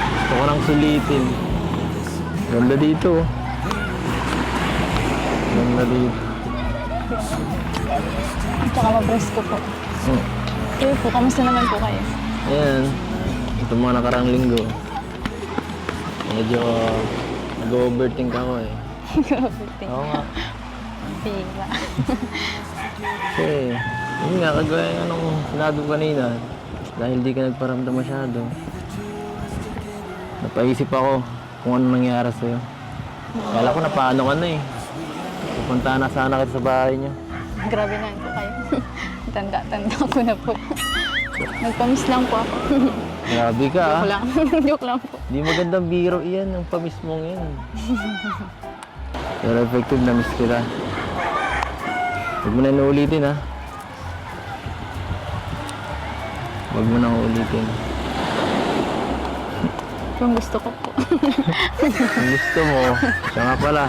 Gusto ko lang sulitin. Ganda dito. Ganda dito. Tsaka ma-breast ko po. Kayo po, kamusta naman po kayo? Ayan. Ito mga nakarang linggo. Medyo nag-overthink ako eh. Grabe. Oo nga. Diba? Kasi, yun nga, kagaya nga nung sinabi ko kanina, dahil di ka nagparamdam masyado, napaisip ako kung ano nangyari sa'yo. Kala ko na paano ka na eh. Pupunta na sana kita sa bahay niyo. Grabe na po kayo. Tanda-tanda ko na po. Nagpamiss lang po ako. Grabe ka Joke ah. lang. Joke lang po. Di magandang biro iyan, ang pamis mong yan. Pero effective na miss kita. Huwag mo na inuulitin ha. Huwag mo na ulitin. Kung gusto ko po. Kung gusto mo, siya nga pala.